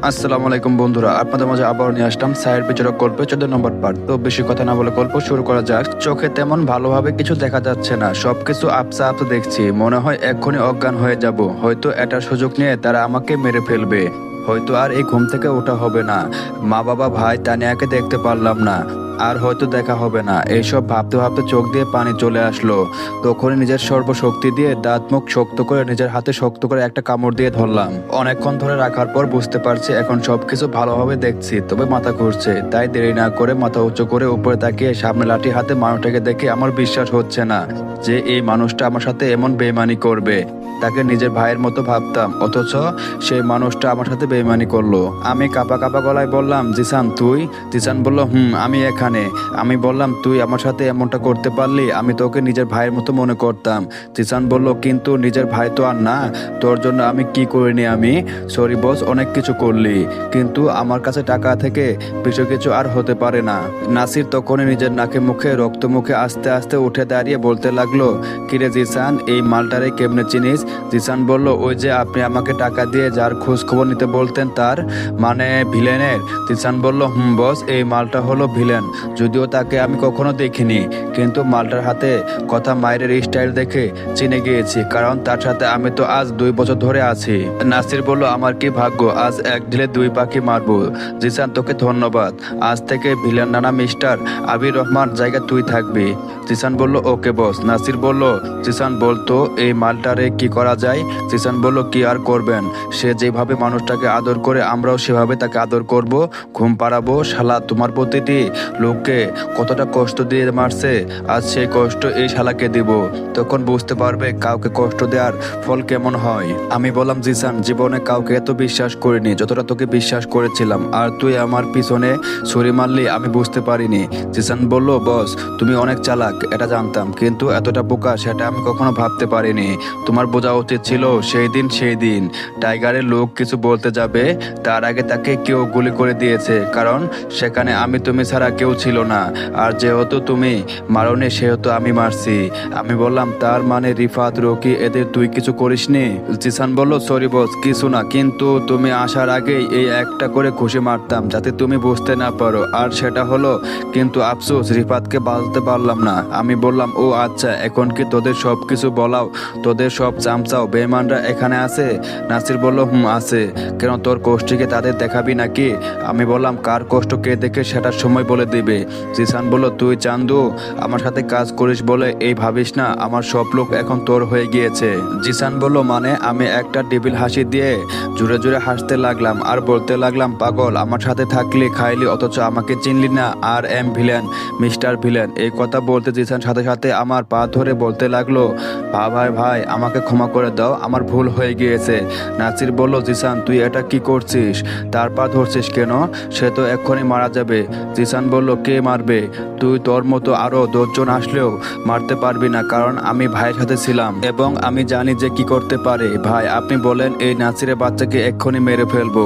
আসসালামু আলাইকুম বন্ধুরা, আপনাদের মাঝে আবারও নিয়ে আসলাম সাইয়ের বিচারক গল্পের 14 নম্বর পার্ট। তো বেশি কথা না বলে গল্প শুরু করা যাক। চোখে তেমন ভালোভাবে কিছু দেখা যাচ্ছে না, সবকিছু আপসা আপসা দেখছি। মনে হয় এক্ষুনি অজ্ঞান হয়ে যাব। হয়তো এটার সুযোগ নিয়ে তারা আমাকে মেরে ফেলবে। হয়তো আর এই ঘুম থেকে ওঠা হবে না। মা বাবা ভাই তানিয়াকে দেখতে পারলাম না, আর হয়তো দেখা হবে না। এইসব ভাবতে ভাবতে চোখ দিয়ে পানি চলে আসলো। তখনই নিজের সর্বশক্তি দিয়ে দাঁত মুখ শক্ত করে নিজের হাতে শক্ত করে একটা কামড় দিয়ে ধরলাম। অনেকক্ষণ ধরে রাখার পর বুঝতে পারছি এখন সবকিছু ভালোভাবে দেখছি, তবে মাথা ঘুরছে। তাই দেরি না করে মাথা উঁচু করে উপরে তাকিয়ে সামনে লাঠি হাতে মানুষটাকে দেখে আমার বিশ্বাস হচ্ছে না যে এই মানুষটা আমার সাথে এমন বেইমানি করবে। তাকে নিজের ভাইয়ের মতো ভাবতাম, অথচ সেই মানুষটা আমার সাথে বেইমানি করলো। আমি কাঁপা কাঁপা গলায় বললাম, জিসান তুই? জিসান বলল, আমি এখানে। আমি বললাম, তুই আমার সাথে এমনটা করতে পারলি? আমি তোকে নিজের ভাইয়ের মতো মনে করতাম। জিসান বলল, কিন্তু নিজের ভাই তো আর না। তোর জন্য আমি কি করিনি? আমি সরি বস, অনেক কিছু করলি, কিন্তু আমার কাছে টাকা থেকে বেশি কিছু আর হতে পারে না। নাসির তখনই নিজের নাকে মুখে রক্ত মুখে আস্তে আস্তে উঠে দাঁড়িয়ে বলতে লাগলো, কিরে জিসান, এই মালটারে কেমনে চিনিস? জিসান বলল, ওই যে আপনি আমাকে টাকা দিয়ে যার খোঁজ খবর নিতে বলতেন, তার মানে ভিলেনের। জিসান বলল, বস, এই মালটা হলো ভিলেন। যদিও তাকে আমি কখনো দেখিনি, কিন্তু মালটার হাতে কথা মায়ের স্টাইল দেখে চিনে গিয়েছি, কারণ তার সাথে আমি তো আজ 2 বছর ধরে আছি। নাসির বলল, আমার কি ভাগ্য, আজ এক ঢিলে 2 পাখি মারবো। জিসান, তোকে ধন্যবাদ। আজ থেকে ভিলেন নানা মিস্টার আবির রহমান জায়গা তুই থাকবি। জিসান বলল, ওকে বস। নাসির বলল, জিসান বলতো এই মালটারে কি করা যায়? জিসান বলল, কি আর করবেন, সে যেভাবে মানুষটাকে আদর করে আমরাও সেভাবে তাকে আদর করব, ঘুম পাড়াবো। শালা তোমার প্রতিটি লোককে কতটা কষ্ট দিয়ে মারছে, আজ সেই কষ্ট এই শালাকে দিব। তখন বুঝতে পারবে কাউকে কষ্ট দেওয়ার ফল কেমন হয়। আমি বললাম, জিসান, জীবনে কাউকে এত বিশ্বাস করিনি যতটা তোকে বিশ্বাস করেছিলাম, আর তুই আমার পিছনে ছুরি মারলি আমি বুঝতে পারিনি। জিসান বলল, বস, তুমি অনেক চালাক এটা জানতাম, কিন্তু এতটা বোকা সেটা আমি কখনো ভাবতে পারিনি। তোমার বোঝা উচিত ছিল সেই দিন টাইগারের লোক কিছু বলতে যাবে তার আগে তাকে কেউ গুলি করে দিয়েছে, কারণ সেখানে আমি তুমি ছাড়া কেউ ছিল না। আর যেহেতু তুমি মারনি সেহেতু আমি মারছি। আমি বললাম, তার মানে রিফাত, রকি এদের তুই কিছু করিসনি? জিসান বলল, সরি বস, কিছু না, কিন্তু তুমি আসার আগেই এই একটা করে ঘুষি মারতাম যাতে তুমি বুঝতে না পারো, আর সেটা হলো। কিন্তু আফসোস রিফাতকে বাঁচাতে পারলাম না। আমি বললাম, ও আচ্ছা, এখন কি তোদের সব কিছু বলাও? তোদের সব চামচাও বেঈমানরা এখানে আছে? নাসির বলল, আছে। কেন, তোর কষ্টকে তাদের দেখাবি নাকি? আমি বললাম, কার কষ্ট কে দেখে সেটার সময় বলে দিবে। জিসান বলল, তুই চান্দু আমার সাথে কাজ করিস বলে এই ভাবিস না আমার সব লোক এখন তোর হয়ে গিয়েছে? জিসান বলল, মানে? আমি একটা ডেবিল হাসি দিয়ে জুড়ে জুড়ে হাসতে লাগলাম আর বলতে লাগলাম, পাগল, আমার সাথে থাকলি খাইলি, অথচ আমাকে চিনলি না। আর এম ভিলেন, মিস্টার ভিলেন। এই কথা বলতে জিসান সাথে সাথে আমার পা ধরে বলতে লাগলো, ভাই ভাই, আমাকে ক্ষমা করে দাও, আমার ভুল হয়ে গিয়েছে। নাসির বলল, জিসান, তুই এটা কি করছিস? তার পা ধরছিস কেন? সে তো এক্ষুনি মারা যাবে। জিসান বলল, কে মারবে? তুই, তোর মতো আরো 10 জন আসলেও মারতে পারবি না, কারণ আমি ভাইয়ের সাথে ছিলাম এবং আমি জানি যে কি করতে পারে। ভাই, আপনি বলেন এই নাসিরের বাচ্চাকে এক্ষুনি মেরে ফেলবো,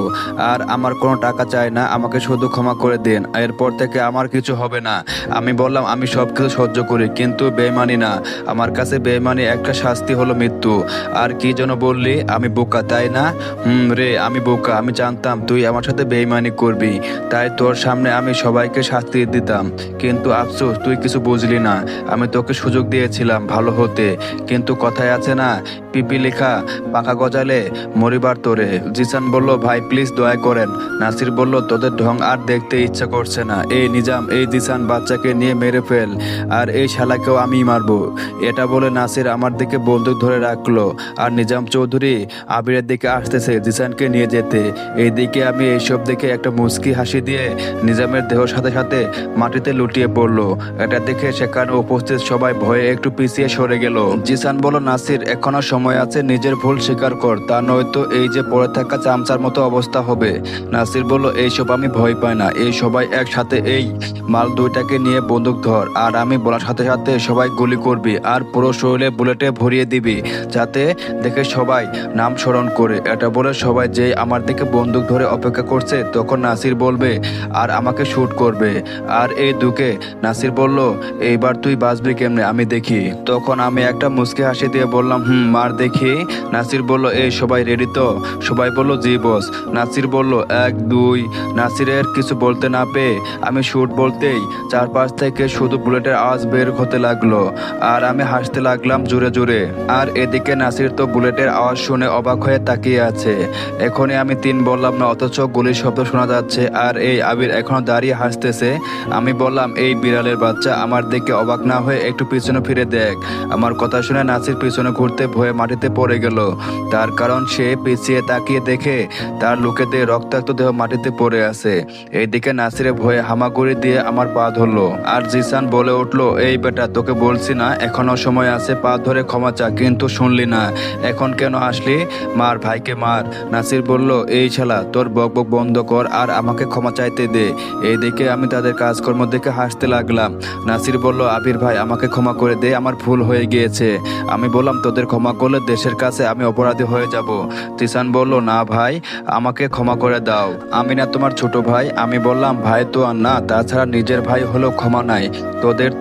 আর আমার কোনো টাকা চাই না, আমাকে শুধু ক্ষমা করে দিন, এরপর থেকে আমার কিছু হবে না। আমি বললাম, আমি সব কিছু সহ্য করি, কিন্তু বেইমানি না। আমার কাছে বেইমানি একটা শাস্তি হলো মৃত্যু। আর কি যেন বললি? আমি বোকা, তাই না? রে, আমি বোকা। আমি জানতাম তুই আমার সাথে বেইমানি করবি, তাই তোর সামনে আমি সবাইকে শাস্তি দিতাম, কিন্তু আফসোস তুই কিছু বুঝলি না। আমি তোকে সুযোগ দিয়েছিলাম ভালো হতে, কিন্তু কথায় আছে না, পিপি লেখা পাখা গজালে মরিবার তোরে। জিসান বলল, ভাই প্লিজ দয়া করেন। নাসির বলল, তোদের ঢং আর দেখতে ইচ্ছা করছে না। এই নিজাম, এই জিসান বাচ্চাকে নিয়ে মেরে ফেল, আর এই শালাকেও আমি মারবো। এটা বলে নাসির আমার দিকে বন্দুক ধরে রাখলো, আর নিজাম চৌধুরী আবিরের দিকে আসতেছে জিসানকে নিয়ে যেতে। এইদিকে আমি এইসব দেখে একটা মুচকি হাসি দিয়ে নিজামের দেহ সাথে সাথে মাটিতে লুটিয়ে পড়লো। এটা দেখে সেখানে উপস্থিত সবাই ভয়ে একটু পিছিয়ে সরে গেল। জিসান বলল, নাসির, এখনো সময় আছে, নিজের ভুল স্বীকার কর, তা নয়তো এই যে পড়ে থাকা চামচার মতো অবস্থা হবে। নাসির বলল, এইসব আমি ভয় পাই না, এই সবাই একসাথে এই মাল দুইটাকে নিয়ে বন্দুক ধর, আর আমি বলার সাথে সাথে সবাই গুলি করবি, আর পুরো শরীরে বুলেটে ভরিয়ে দিবি, যাতে দেখে সবাই নাম স্মরণ করে। এটা বলে সবাই যেই আমার দিকে বন্দুক ধরে অপেক্ষা করছে, তখন নাসির বলবে আর আমাকে শুট করবে। আর এই দুকে নাসির বলল, এইবার তুই বাঁচবি কেমনে আমি দেখি। তখন আমি একটা মুচকি হাসি দিয়ে বললাম, মার দেখি। নাসির বলল, এই সবাই রেডি তো? সবাই বলল, জি বস। নাসির বলল, 1 2। নাসিরের কিছু বলতে না পেয়ে আমি শুট বলতেই চারপাশ থেকে শুধু বুলেটের আওয়াজ বের হতে লাগলো, আর আমি হাসতে লাগলাম জোরে জোরে। আর এদিকে নাসির তো বুলেটের আওয়াজ শুনে অবাক হয়ে তাকিয়ে আছে। এখনই আমি 3 বললাম না, অথচ গুলির শব্দ শোনা যাচ্ছে, আর এই আবির এখনো দাঁড়িয়ে হাসতেছে। আমি বললাম, এই বিড়ালের বাচ্চা, আমার দিকে অবাক না হয়ে একটু পিছনে ফিরে দেখ। আমার কথা শুনে নাসির পিছনে ঘুরতে ভয়ে মাটিতে পড়ে গেল। তার কারণ সে পিছিয়ে তাকিয়ে দেখে তার লোকেতে রক্তাক্ত দেহ মাটিতে পড়ে আছে। এইদিকে নাসিরে ভয়ে হামাগুড়ি দিয়ে আমার পা ধরলো, আর জিসান বলে উঠলো, এই বেটা, তোকে বলছি না এখনো সময় আছে, পা ধরে ক্ষমা চা, কিন্তু শুনলি না। এখন কেন আসলি? মার ভাইকে মার। নাসির বলল, এই শালা, তোর বক বক বন্ধ কর আর আমাকে ক্ষমা চাইতে দে। এইদিকে আমি তাদের কাজকর্ম দেখে হাসতে লাগলাম। নাসির বলল, আবির ভাই, আমাকে ক্ষমা করে দে, আমার ভুল হয়ে গিয়েছে। আমি বললাম, তোদের ক্ষমা করলে দেশের কাছে আমি অপরাধী হয়ে যাব। জিসান বলল, না ভাই, আমাকে ক্ষমা করে দাও, আমি না তোমার ছোট ভাই। আমি বললাম, ভাই তো আর না, তাছাড়া নিজের ভাই হলেও ক্ষমা নাই।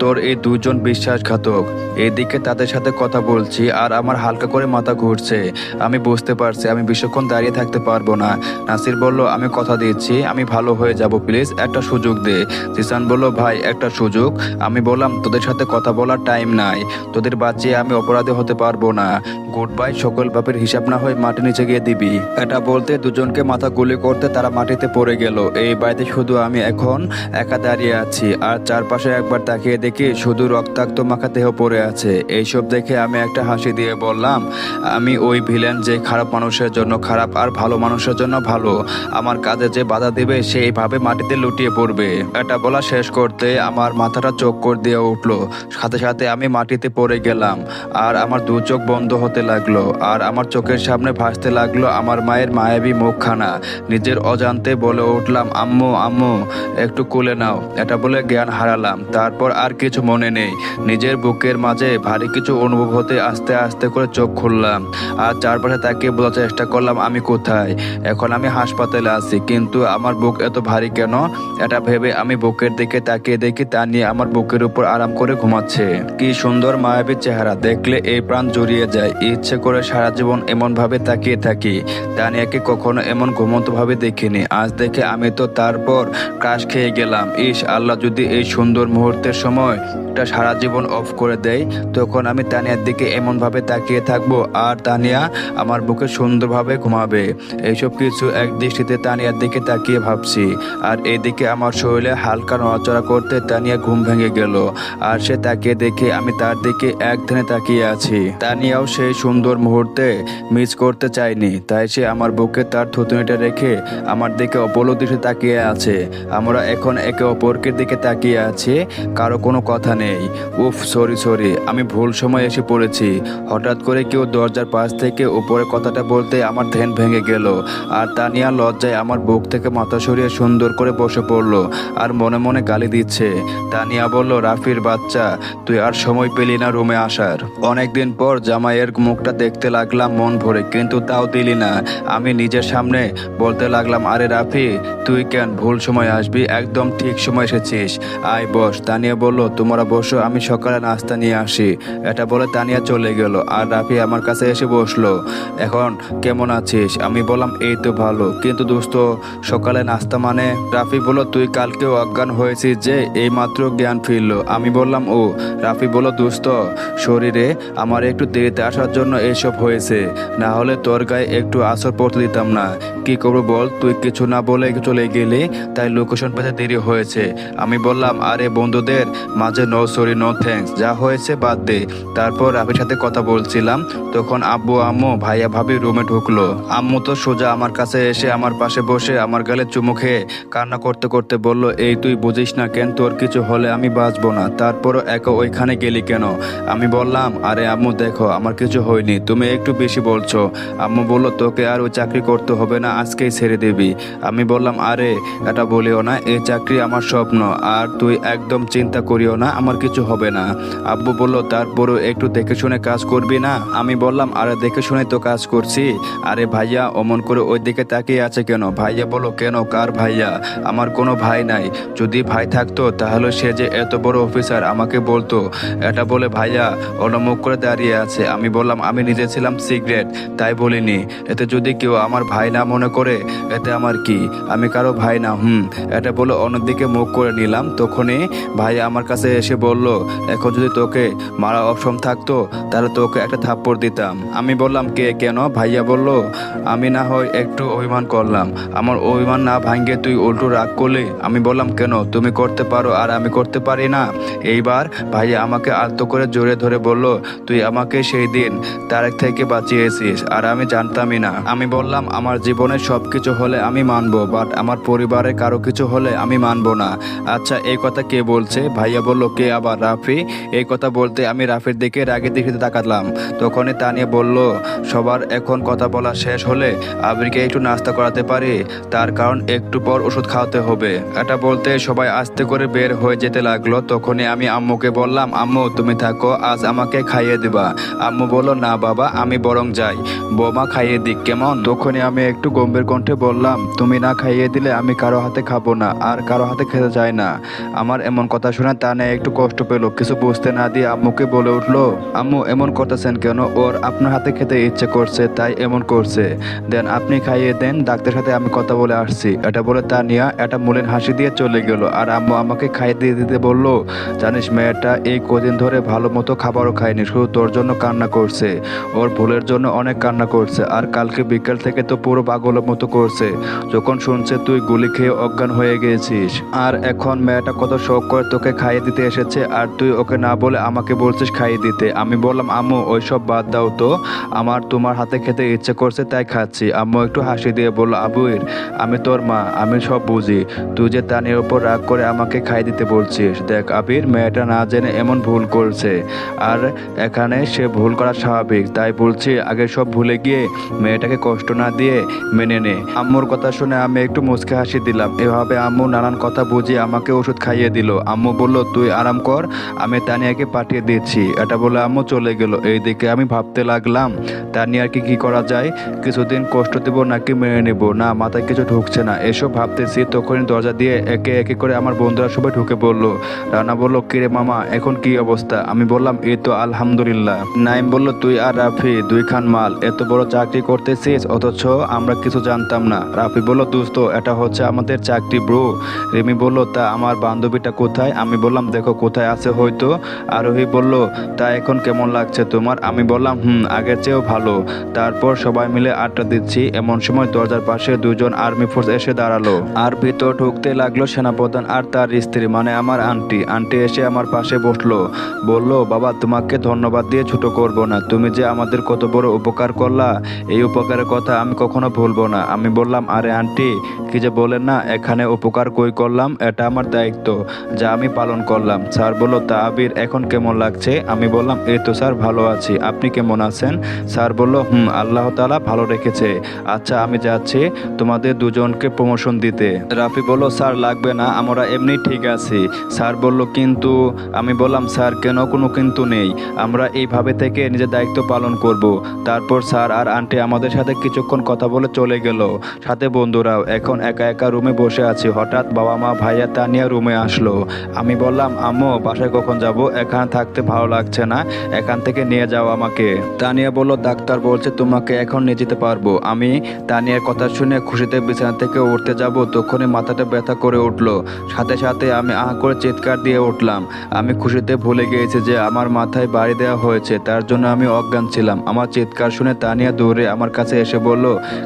তোর এই দুজন বিশ্বাসঘাতক। এদিকে তাদের সাথে কথা বলছি আর আমার হালকা করে মাথা ঘুরছে। আমি বুঝতে পারছি আমি বেশিক্ষণ দাঁড়িয়ে থাকতে পারবো না। নাসির বলল, আমি কথা দিচ্ছি আমি ভালো হয়ে যাব, প্লিজ একটা সুযোগ দে। জিসান বলল, ভাই একটা সুযোগ? আমি বললাম, তোদের সাথে কথা বলার টাইম নাই, তোদের বাঁচিয়ে আমি অপরাধী হতে পারবো না। গুড বাই, সকল বাপের হিসাব না হয় মাটি নিচে গিয়ে দিবি। এটা বলতে দুজনকে মাথা গুলি করতে তারা মাটিতে পড়ে গেল। এই বাড়িতে শুধু আমি এখন একা দাঁড়িয়ে আছি, আর চারপাশে একবার তাকিয়ে দেখি শুধু রক্তাক্ত মাখা দেহ পড়ে আছে। এইসব দেখে আমি একটা হাসি দিয়ে বললাম, আমি ওই ভিলেন যে খারাপ মানুষের জন্য খারাপ আর ভালো মানুষের জন্য ভালো। আমার কাজে যে বাধা দিবে সেইভাবে মাটিতে লুটিয়ে পড়বে। এটা বলা শেষ করতে আমার মাথাটা চক্কর দিয়ে উঠলো, সাথে সাথে আমি মাটিতে পড়ে গেলাম, আর আমার দু চোখ বন্ধ হতে লাগলো, আর আমার চোখের সামনে ভাসতে লাগলো আমার মায়ের মায়াবী মুখখানা। নিজের অজান্তে বলে উঠলাম, আম্মু আম্মু, একটু কোলে নাও। এটা বলে জ্ঞান হারালাম। তারপর আর কিছু মনে নেই। নিজের বুকের মাঝে ভারী কিছু অনুভব হতে আস্তে আস্তে করে চোখ খুললাম, আর চারপাশে তাকিয়ে বোঝার চেষ্টা করলাম আমি কোথায়। এখন আমি হাসপাতালে আছি, কিন্তু আমার বুক এত ভারী কেন? এটা ভেবে আমি বুকের দিকে তাকিয়ে দেখি তানিয়া আমার বুকের উপর আরাম করে ঘুমাচ্ছে। কি সুন্দর মায়াবী চেহারা, দেখলে এই প্রাণ জড়িয়ে যায়। ইচ্ছে করে সারা জীবন এমন ভাবে তাকিয়ে থাকি। তানিয়াকে কখনো এমন ঘুমন্ত ভাবে দেখিনি। আজ দেখে আমি তো তারপর ক্রাশ খেয়ে গেলাম। ইস আল্লাহ, যদি এই সুন্দর মুহূর্তের সময় এটা সারা জীবন অফ করে দেয়, তখন আমি তানিয়ার দিকে এমন ভাবে তাকিয়ে থাকবো, আর তানিয়া আমার বুকে সুন্দরভাবে ঘুমাবে। এইসব কিছু এক দৃষ্টিতে তানিয়ার দিকে তাকিয়ে ভাবছি, আর এদিকে আমার শরীরে হালকা নড়াচড়া করতে তানিয়া ঘুম ভেঙে গেল, আর সে তাকিয়ে দেখে আমি তার দিকে এক ধ্যানে তাকিয়ে আছি। তানিয়াও সেই সুন্দর মুহূর্তে মিস করতে চায়নি, তাই সে আমার বুকে তার থুতনিটা রেখে আমার দিকে অপলক দৃষ্টি তাকিয়ে আছে। আমরা এখন একে অপরকে দিকে তাকিয়ে আছি, কারো কোনো কথা নেই। উফ, সরি, আমি ভুল সময় এসে পড়েছি। হঠাৎ করে কেউ দরজার পাশ থেকে উপরে কথাটা বলতে আমার ধ্যান ভেঙে গেল, আর তানিয়া লজ্জায় আমার বুক থেকে মাথা সরিয়ে সুন্দর করে বসে পড়লো, আর মনে মনে গালি দিচ্ছে। তানিয়া বলল, রাফির বাচ্চা, তুই আর সময় পেলি না রুমে আসার? অনেকদিন পর জামাইয়ের মুখটা দেখতে লাগলাম মন ভরে, কিন্তু তাও দিলি না। আমি নিজের সামনে বলতে লাগলাম, আরে রাফি, তুই কেন ভুল সময় আসবি, একদম ঠিক সময় এসেছিস, আয় বস। তানিয়া বলল, তোমরা বসো, আমি সকালে নাস্তা নিয়ে আসি। এটা বলে তানিয়া চলে গেল, আর রাফি আমার কাছে এসে বসলো। এখন কেমন আছিস? আমি বললাম, এই তো ভালো, কিন্তু দোস্ত, সকালে নাস্তা মানে? রাফি বলল, তুই কালকেও অজ্ঞান হয়েছিস যে এইমাত্র জ্ঞান ফিরলো। আমি বললাম, ও। রাফি বলল, দোস্ত, শরীরে আমার একটু দেরিতে আসার জন্য এসব হয়েছে, না হলে তোর গায়ে একটু আসর পড়তে দিতাম না। কি করবো বল, তুই কিছু না বলে চলে গেলি, তাই লোকেশন পেতে দেরি হয়েছে। আমি বললাম, আরে বন্ধুদের মাঝে নো সরি নো থ্যাঙ্কস, যা হয়েছে বাদ দে। তারপর রাফির সাথে কথা বলছিলাম, তখন আব্বু আম্মু ভাইয়া ভাবি রুমে ঢুকলো। আম্মু তো সোজা আমার কাছে এসে আমার পাশে বসে আমার গালে চুমু খেয়ে কান্না করতে করতে বলল, এই তুই বুঝিস না কেন, তোর কিছু হলে আমি বাঁচবো না, তারপরও একা ওইখানে গেলি কেন? আমি বললাম, আরে আম্মু দেখো, আমার কিছু হয়নি, তুমি একটু বেশি বলছো। আম্মু বলল, তোকে আর ওই চাকরি করতে হবে না, আজকেই ছেড়ে দিবি। আমি বললাম, আরে এটা বলিও না, এই চাকরি আমার স্বপ্ন, আর তুই একদম চিন্তা করিও না, আমার কিছু হবে না। আব্বু বলল, তারপরও একটু দেখে শুনে কাজ করবি না? আমি বললাম, আরে দেখে শুনে তো কাজ করছি। আরে ভাইয়া অমন করে ওই দিকে তাকিয়ে আছে কেন? ভাইয়া বলো, কেন, কার ভাইয়া? আমার কোনো ভাই নাই, যদি ভাই থাকতো তাহলে সে যে এত বড় অফিসার আমাকে বলতো। এটা বলে ভাইয়া অনমুখ করে দাঁড়িয়ে আছে। আমি বললাম, বললাম আমি নিজে ছিলাম সিগারেট, তাই বলিনি। এতে যদি কেউ আমার ভাই না মনে করে এতে আমার কি, আমি কারো ভাই না। এটা বলে অন্যদিকে মুখ করে নিলাম। তখনই ভাই আমার কাছে এসে বলল, এখন যদি তোকে মারা অপশন থাকতো তাহলে তোকে একটা থাপ্পড় দিতাম। আমি বললাম কেন? ভাইয়া বলল, আমি না হয় একটু অভিমান করলাম, আমার অভিমান না ভাঙ্গে তুই উল্টো রাগ করলি। আমি বললাম কেন, তুমি করতে পারো আর আমি করতে পারি না? এইবার ভাইয়া আমাকে আলতো করে জোরে ধরে বলল, তুই আমাকে সেই দিন তারেক থেকে বাঁচিয়েছিস আর আমি জানতামই না। আমি বললাম আমার জীবনে সব কিছু হলে আমি মানবো, বাট আমার পরিবারের কারো কিছু হলে আমি মানবো না। আচ্ছা এই কথা কে বলছে? ভাইয়া বলল, কে আবার? রাফি। এই কথা বলতে আমি রাফির দিকে রাগে দৃষ্টিতে তাকালাম। তখনই তানিয়া বলল, সবার এখন কথা বলা শেষ হলে আবিরকে একটু নাস্তা করাতে পারি, তার কারণ একটু পর ওষুধ খাওয়াতে হবে। এটা বলতে সবাই আস্তে করে বের হয়ে যেতে লাগলো। তখনই আমি আম্মুকে বললাম, আম্মু তুমি থাকো, আজ আমাকে খাইয়ে দিবা। আম্মু বলল, না বাবা আমি বরং যাই, বৌমা খাইয়ে দিক কেমন? তখনই আমি একটু গম্ভীর কণ্ঠে বললাম, তুমি না খাইয়ে দিলে আমি কারো হাতে খাবো না আর কারো হাতে খেতে চাই না। আমার এমন কথা শুনে তানিয়া একটু কষ্ট পেল, কিছু বুঝতে না দিয়ে আম্মুকে বলে উঠলো, আম্মু এমন করতেছেন কেন? ওর আপনার হাতে খেতে ইচ্ছে করছে তাই এমন করছে, দেন আপনি খাইয়ে দেন, ডাক্তারের সাথে আমি কথা বলে আসছি। এটা বলে তানিয়া একটা মলিন হাসি দিয়ে চলে গেল। আর আম্মু আমাকে খাইয়ে দিয়ে দিতে বলল, জানিস মেয়েটা এই কদিন ধরে ভালো মতো খাবারও খায়নি, শুধু তোর জন্য কান্না করছে, ওর ভুলের জন্য অনেক কান্না করছে। আর কালকে বিকেল থেকে তো পুরো পাগলের মতো করছে যখন শুনছে তুই গুলি খেয়ে অজ্ঞান হয়ে গেছিস। আর এখন মেয়েটা কত শখ করে তোকে খাইয়ে দিতে এসেছে আর তুই ওকে না বলে আমাকে বলছিস খাইয়ে দিতে। আমি বললাম, আম্মু ওইসব বাদ দাও তো, আমার তোমার হাতে খেতে ইচ্ছে করছে তাই খাচ্ছি। আম্মু একটু হাসি দিয়ে বলল, আবুর আমি তোর মা, আমি সব বুঝি, তুই যে তানির ওপর রাগ করে আমাকে খাইয়ে দিতে বলছিস। দেখ আবির, মেয়েটা না জেনে এমন ভুল করছে আর এখানে সে ভুল করা স্বাভাবিক, তাই বলছি আগে সব ভুলে গিয়ে মেয়েটাকে কষ্ট না দিয়ে মেনে নে। আম্মুর কথা শুনে আমি একটু মুচকে হাসি দিলাম। এভাবে আম্মু নানান কথা বুঝিয়ে আমাকে ওষুধ খাইয়ে দিল। আম্মু বলল, তুই আরাম কর, আমি তানিয়াকে পাঠিয়ে দিচ্ছি। এটা বলে আম্মু চলে গেল। এইদিকে আমি ভাবতে লাগলাম তানিয়াকে কি করা যায়, কিছুদিন কষ্ট দেব নাকি মেনে নেব, না মাথায় কিছু ঢুকছে না। এসব ভাবতেছি তখনই দরজা দিয়ে একে একে করে আমার বন্ধুরা সবাই ঢুকে পড়লো। রানা বলল, কিরে মামা এখন কি অবস্থা? আমি বললাম, এই তো আলহামদুলিল্লাহ। নাইম বলল, তুই আর রাফি দুই খান মাল, এত বড় চাকরি করতেছিস অথচ আমরা কিছু জানতাম না। রাফি বলল, দোস্ত এটা হচ্ছে আমাদের চাকরি ব্রো। রিমি বলল, তা আমার বান্ধবীটা কোথায়? আমি বললাম, দেখো কোথায় আছে হয়তো। আরোহী বলল, তা এখন কেমন লাগছে তোমার? আমি বললাম, আগের চেয়েও ভালো। তারপর সবাই মিলে আড্ডা দিচ্ছি, এমন সময় দরজার পাশে দুজন আর্মি ফোর্স এসে দাঁড়ালো। আর ভিতর ঢুকতে লাগলো সেনাপ্রধান আর তার স্ত্রী, মানে আমার আন্টি। আন্টি এসে আমার পাশে বসলো, বলল, বাবা তোমাকে ধন্যবাদ দিয়ে ছোট করব না, তুমি যে আমাদের কত বড় উপকার করলা, এই উপকারের কথা আমি কখনো ভুলবো না। আমি বললাম, আরে আন্টি কি যে বলেন না, এখানে উপকার কই করলাম, এটা আমার দায়িত্ব যা আমি পালন করলাম। স্যার বলল, তা আবির এখন কেমন লাগছে? আমি বললাম, এই তো স্যার ভালো আছি, আপনি কেমন আছেন? স্যার বলল, আল্লাহ তাআলা ভালো রেখেছে। আচ্ছা আমি যাচ্ছি তোমাদের দুজনকে প্রমোশন দিতে। রাফি বলল, স্যার লাগবে না, আমরা এমনি ঠিক আছি। স্যার বলল, কিন্তু? আমি বললাম, স্যার কেন, কোনো কিন্তু নেই, আমরা এইভাবে থেকে নিজের দায়িত্ব পালন করব। তারপর স্যার আর আন্টি আমাদের সাথে কিছুক্ষণ কথা বলে চলে গেল, সাথে বন্ধুরাও। এখন একা একা রুমে বসে আছি, হঠাৎ বাবা মা ভাইয়া তানিয়া রুমে আসলো। আমি বললাম, আম্মু বাসায় কখন যাব? এখানে থাকতে ভালো লাগছে না, এখান থেকে নিয়ে যাও আমাকে। তানিয়া বলল, ডাক্তার বলছে তোমাকে এখন নিয়ে যেতে পারবো। আমি তানিয়ার কথা শুনে খুশিতে বিছানা থেকে উঠতে যাব, তখনই মাথাটা ব্যথা করে উঠলো। সাথে সাথে আমি আহ করে চিৎকার দিয়ে উঠলাম। আমি খুশিতে ভুলে গিয়েছি যে আমার মাথায় বাড়ি দেওয়া হয়েছে, তার জন্য আমি অজ্ঞান ছিলাম। আমার চিৎকার শুনে তানিয়া দৌড়ে আমার কাছে এসে বলল,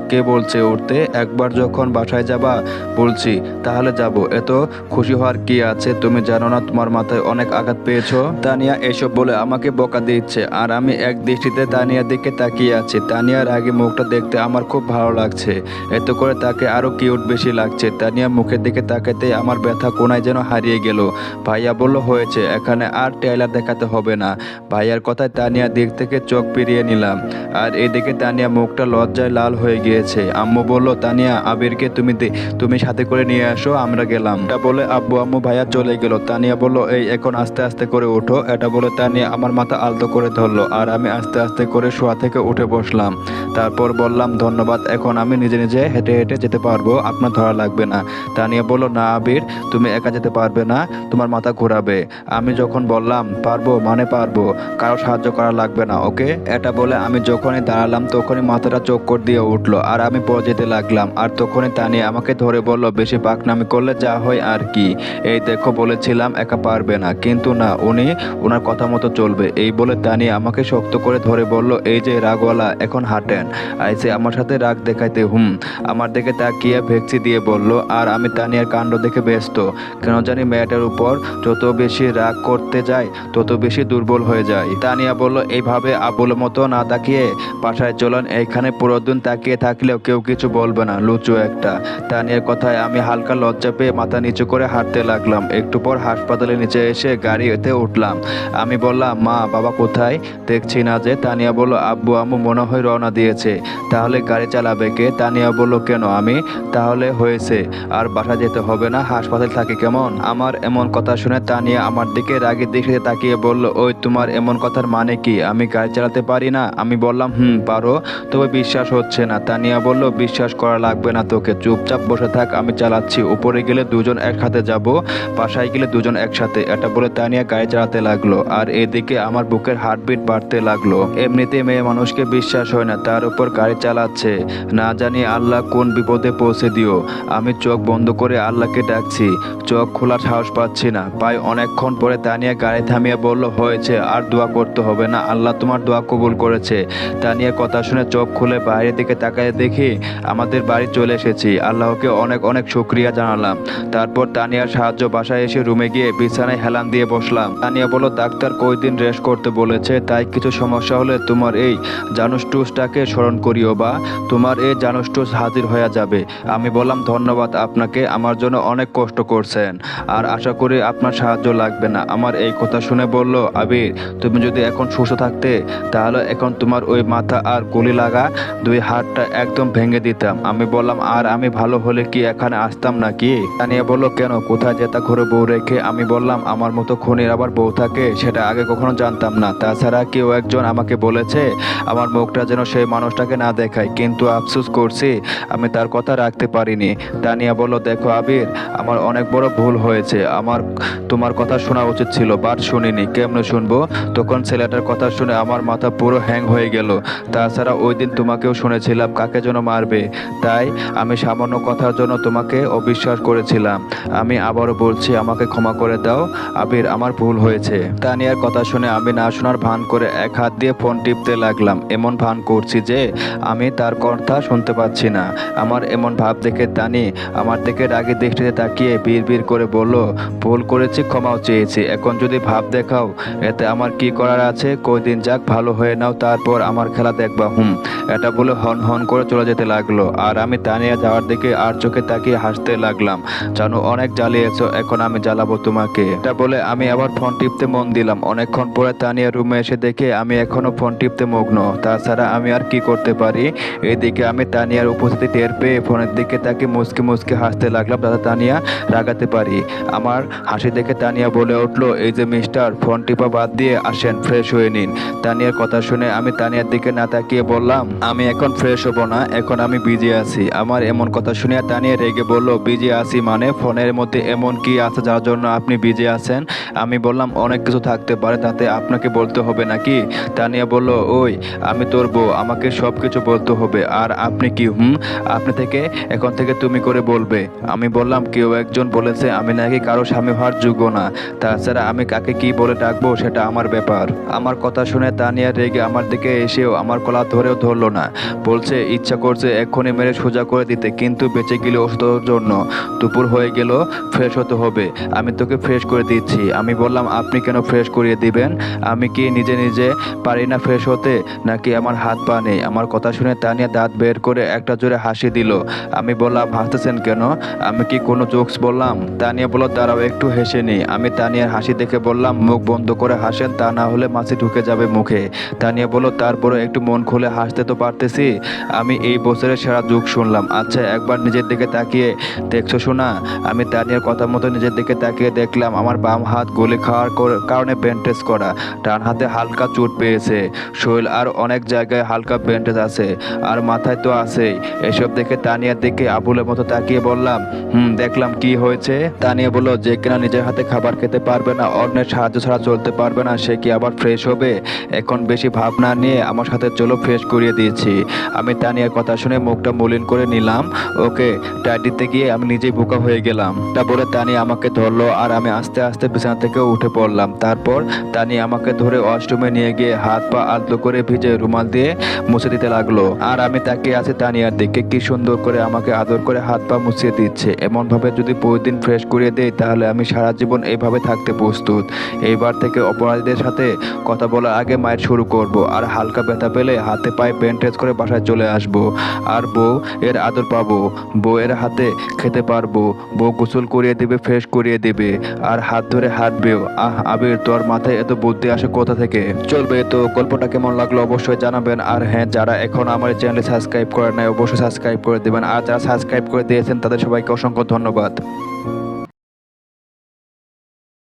কে বলছে উঠতে? একবার যখন বাসায় যাবা বলছি, তাহলে যাব, এত খুশি হওয়ার কি আছে? তুমি জানো না তোমার মাথায় অনেক আঘাত পেয়েছো? তানিয়া এসব বলে আমাকে বকা দিচ্ছে আর আমি এক দৃষ্টিতে তানিয়ার দিকে তাকিয়ে আছি। তানিয়ার আগে মুখটা দেখতে আমার খুব ভালো লাগছে, এত করে তাকে আরো কিউট বেশি লাগছে। তানিয়া মুখের দিকে তাকাতে আমার ব্যথা কোনায় যেন হারিয়ে গেল। ভাইয়া বলল, হয়েছে, এখানে আর ট্রেলার দেখাতে হবে না। ভাইয়ার কথায় তানিয়ার দিক থেকে চোখ ফিরিয়ে নিলাম আর এদিকে তানিয়া মুখটা লজ্জায় লাল হয়ে গিয়েছে। আম্মু বলল, তানিয়া আবিরকে তুমি সাথে করে নিয়ে আসো, আমরা গেলাম। এটা বলে আব্বু আম্মু ভাইয়া চলে গেল। তানিয়া বলল, এই এখন আস্তে আস্তে করে ওঠো। এটা বলে তানিয়া আমার মাথা আলতো করে ধরলো আর আমি আস্তে আস্তে করে শোয়া থেকে উঠে বসলাম। তারপর বললাম, ধন্যবাদ, এখন আমি নিজে নিজে হেঁটে হেঁটে যেতে পারবো, আপনার ধরা লাগবে না। তানিয়া বলল, না আবির তুমি একা যেতে পারবে না, তোমার মাথা ঘোরাবে। আমি যখন বললাম পারবো মানে পারবো, কারো সাহায্য করা লাগবে লাগবে না, ওকে? এটা বলে আমি যখনই দাঁড়ালাম তখনই মাথাটা চক্কর দিয়ে উঠলো আর আমি পড়ে যেতে লাগলাম। আর তখনই তানিয়া আমাকে ধরে বলল, বেশি পাকনামি করলে যা হয় আর কি। এই দেখো, বলেছিলাম একা পারবে না, কিন্তু না, উনি ওনার কথা মতো চলবে। এই বলে তানিয়া আমাকে শক্ত করে ধরে বলল, এই যে রাগওয়ালা, এখন হাঁটেন। আইসে আমার সাথে রাগ দেখাইতে। আমার দিকে তাকিয়ে ভেকচি দিয়ে বলল। আর আমি তানিয়ার কাণ্ড দেখে ব্যস্ত। কেন জানি মেয়েটার উপর যত বেশি রাগ করতে যায় তত বেশি দুর্বল হয়ে যায়। তানিয়া বলল, এইভাবে আবুলের মতো না তাকিয়ে বাসায় চলেন, এইখানে পুরো দিন তাকিয়ে থাকলেও কেউ কিছু বলবে না, লুচু একটা। তানিয়ার কথায় আমি হালকা লজ্জা পেয়ে মাথা নিচু করে হাঁটতে লাগলাম। একটু পর হাসপাতালের নিচে এসে গাড়িতে উঠলাম। আমি বললাম, মা বাবা কোথায়? দেখছি না যে। তানিয়া বলল, আব্বু আম্মু মনে হয় রওনা দিয়েছে। তাহলে গাড়ি চালাবে কে? তানিয়া বলল, কেন আমি? তাহলে হয়েছে, আর বাসা যেতে হবে না, হাসপাতাল থাকে কেমন? আমার এমন কথা শুনে তানিয়া আমার দিকে রাগের দৃষ্টিতে তাকিয়ে বলল, ওই তোমার এমন কথার মানে কি? আমি গাড়ি চালাতে পারি না? আমি বললাম, পারো, তবে বিশ্বাস হচ্ছে না। তানিয়া বলল, বিশ্বাস করা লাগবে না তোকে, চুপচাপ বসে থাক, আমি চালাচ্ছি। উপরে গেলে দুজন একসাথে যাব, বাসায় গেলে দুজন একসাথে। এটা বলে তানিয়া গাড়ি চালাতে লাগলো। আর এদিকে আমার বুকের হার্টবিট বাড়তে লাগলো। এমনিতে মেয়ে মানুষকে বিশ্বাস হয় না, তার উপর গাড়ি চালাচ্ছে। না জানি আল্লাহ কোন বিপদে পৌঁছে দিও। আমি চোখ বন্ধ করে আল্লাহকে ডাকছি, চোখ খোলার সাহস পাচ্ছি না। প্রায় অনেকক্ষণ পরে তানিয়া গাড়ি থামিয়ে বলল, হয়েছে, আর দোয়া করতে হবে না, আল্লাহ তোমার দোয়া কবুল করেছে। তানিয়ার কথা শুনে চোখ খুলে বাইরের দিকে তাকায় দেখি আমাদের বাড়ি চলে এসেছি। আল্লাহকে অনেক অনেক শুকরিয়া জানালাম। তারপর তানিয়ার সাহায্য বাসায় এসে রুমে গিয়ে বিছানায় হেলান দিয়ে বসলাম। তানিয়া বলল, ডাক্তার কয়দিন রেস্ট করতে বলেছে, তাই কিছু সমস্যা হলে তোমার এই জানুস টুসটাকে স্মরণ করিও, বা তোমার এই জানুস টুস হাজির হয়ে যাবে। আমি বললাম, ধন্যবাদ আপনাকে, আমার জন্য অনেক কষ্ট করছেন, আর আশা করি আপনার সাহায্য লাগবে না। আমার এই কথা শুনে বলল, আবির, তুমি যদি এখন সুস্থ থাকতে তাহলে এখন তোমার ওই মাথা আর গুলি লাগা দুই হাতটা একদম ভেঙে দিতাম। আমি বললাম, আর আমি ভালো হলে কি এখানে আসতাম নাকি? তানিয়া বলল, কেন, কোথায় যেতা ঘরে বউ রেখে? আমি বললাম, আমার মতো খুনির আবার বউ থাকে, সেটা আগে কখনো জানতাম না। তাছাড়া কেউ একজন আমাকে বলেছে আমার মুখটা যেন সেই মানুষটাকে না দেখায়, কিন্তু আফসোস করছি আমি তার কথা রাখতে পারিনি। তানিয়া বলল, দেখো আবির, আমার অনেক বড় ভুল হয়েছে, আমার তোমার কথা শোনা উচিত ছিল, বাট শুনিনি। কেমনে শুনবো? তখন ছেলেটার কথা শুনে আমার মাথা পুরো হ্যাং হয়ে গেল। তাছাড়া ওই দিন তোমাকেও শুনেছিলাম কাকে যেন মারবে, তাই আমি সামান্য কথার জন্য তোমাকে অবিশ্বাস করেছিলাম। আমি আবারও বলছি, আমাকে ক্ষমা করে দাও আবির, আমার ভুল হয়েছে। তানিয়ার কথা শুনে আমি না শোনার ভান করে এক হাত দিয়ে ফোন টিপতে লাগলাম, এমন ভান করছি যে আমি তার কথা শুনতে পাচ্ছি না। আমার এমন ভাব দেখে তানি আমার দিকে রাগী দৃষ্টিতে তাকিয়ে বিড় করে বলল, ভুল করেছি, ক্ষমাও চেয়েছি, এখন যদি ভাব দেখাও এতে আমার কি করার আছে? কয়দিন যাক, ভালো হয়ে নাও, তারপর আমার খেলা দেখবা। এটা বলে হন হন করে চলে যেতে লাগলো। আর আমি তানিয়া যাওয়ার দিকে আর চোখে তাকিয়ে হাসতে লাগলাম। জানো, অনেক জ্বালিয়েছো, এখন আমি জ্বালাবো তোমাকে। এটা বলে আমি আবার ফোন টিপতে মন দিলাম। অনেকক্ষণ পরে তানিয়া রুমে এসে দেখে আমি এখনো ফোন টিপতে মগ্ন। তাছাড়া আমি আর কি করতে পারি? এদিকে আমি তানিয়ার উপস্থিতি টের পেয়ে ফোনের দিকে তাকে মুচকে মুচকে হাসতে লাগলাম, যাতে তানিয়া রাগাতে পারি। আমার হাসি দেখে তানিয়া বলে উঠলো, এই যে মিস্টার, ফোন টিপা বাদ দিয়ে আসেন, ফ্রেশ হয়ে নিন। তানিয়ার কথা শুনে আমি তানিয়ার দিকে না তাকিয়ে বললাম, আমি এখন ফ্রেশ হব না, এখন আমি বিজি আছি। আমার এমন কথা শুনে তানিয়া রেগে বলল, বিজি আছি মানে? ফোনের মধ্যে এমন কি আছে যার জন্য আপনি বিজি আছেন? আমি বললাম, অনেক কিছু থাকতে পারে, তাতে আপনাকে বলতে হবে নাকি? তানিয়া বলল, ওই আমি তোর বউ, আমাকে সব কিছু বলতে হবে। আর আপনি কি? আপনি থেকে এখন থেকে তুমি করে বলবে। আমি বললাম, কেউ একজন বলেছে আমি নাকি কারো স্বামী হওয়ার যোগ্য না, তাছাড়া আমি কাকে কি বলে ডাকবো সেটা আমার ব্যাপার। আমার কথা শুনে তানিয়া রেগে আমার দিকে এসেও আমার কলা ধরেও ধরলো না, বলছে, ইচ্ছা করছে এক্ষুনি মেরে সোজা করে দিতে, কিন্তু বেঁচে গেলে ওষুধের জন্য। দুপুর হয়ে গেল, ফ্রেশ হতে হবে, আমি তোকে ফ্রেশ করে দিচ্ছি। আমি বললাম, আপনি কেন ফ্রেশ করিয়ে দিবেন? আমি কি নিজে নিজে পারি না ফ্রেশ হতে, নাকি আমার হাত পা নেই? আমার কথা শুনে তানিয়া দাঁত বের করে একটা জোরে হাসি দিল। আমি বললাম, হাসতেছেন কেন? আমি কি কোনো জোকস বললাম? তানিয়া বলল, দাঁড়াও একটু হেসে নি। আমি তানিয়ার হাসি দেখে বললাম, মুখ বন্ধ করে হাসেন, তা না হলে মাছি ঢুকে যাবে মুখে। তানিয়া বলল, তারপরে একটু মন খুলে হাসতে তো পারতেছি। আমি এই বছরের সেরা জোক শুনলাম। আচ্ছা, একবার নিজের দিকে তাকিয়ে দেখছো শোনা? আমি তানিয়ার কথা মতো নিজের দিকে তাকিয়ে দেখলাম আমার বাম হাত গুলি খাওয়ার কারণে ব্যান্ডেজ করা, ডান হাতে হালকা চোট পেয়েছে, শরীর আর অনেক জায়গায় হালকা ব্যান্ডেজ আছে, আর মাথায় তো আছেই। এসব দেখে তানিয়ার দিকে আবুলের মতো তাকিয়ে বললাম, দেখলাম, কি হয়েছে? তানিয়া বলল, যে কিনা নিজের হাতে খাবার খেতে পারবে না, অন্যের সাহায্য ছাড়া চলতে পারবে না, সে কি আবার ফ্রেশ হবে? এখন বেশি ভাবনা নিয়ে আমার সাথে চলো ফ্রেশ করিয়ে দিয়েছি। আমি তানিয়ার কথা শুনে মুখটা মলিন করে নিলাম। ওকে টাইট দিতে গিয়ে আমি নিজেই বোকা হয়ে গেলাম। তা বলে তানিয়া আমাকে ধরলো আর আমি আস্তে আস্তে বিছানা থেকে উঠে পড়লাম। তারপর তানিয়া আমাকে ধরে ওয়াশরুমে নিয়ে গিয়ে হাত পা আলতো করে ভিজে রুমাল দিয়ে মুছে দিতে লাগলো। আর আমি তাকিয়ে আছি তানিয়ার দিকে, কি সুন্দর করে আমাকে আদর করে হাত পা মুছিয়ে দিচ্ছে। এমন ভাবে যদি প্রতিদিন ফ্রেশ করিয়ে দেই তাহলে আমি সারা জীবন এইভাবে থাকতে প্রস্তুত। এইবার থেকে অপরাধীদের সাথে কথা বলার আগে মায়ের শুরু করব, আর হালকা ব্যথা পেলে হাতে পায়ে ব্যান্ডেজ করে বাসায় চলে আসব। আর বউ এর আদর পাবো, বউয়ের হাতে খেতে পারবো, বউ গোসল করিয়ে দেবে, ফ্রেশ করিয়ে দেবে, আর হাত ধরে হাঁটবেও। আবির, তোর মাথায় এত বুদ্ধি আসে কোথা থেকে? চলবে তো। গল্পটা কেমন লাগলো অবশ্যই জানাবেন। আর হ্যাঁ, যারা এখন আমার চ্যানেলে সাবস্ক্রাইব করে নাই অবশ্যই সাবস্ক্রাইব করে দেবেন, আর যারা সাবস্ক্রাইব করে দিয়েছেন তাদের সবাইকে অসংখ্য ধন্যবাদ।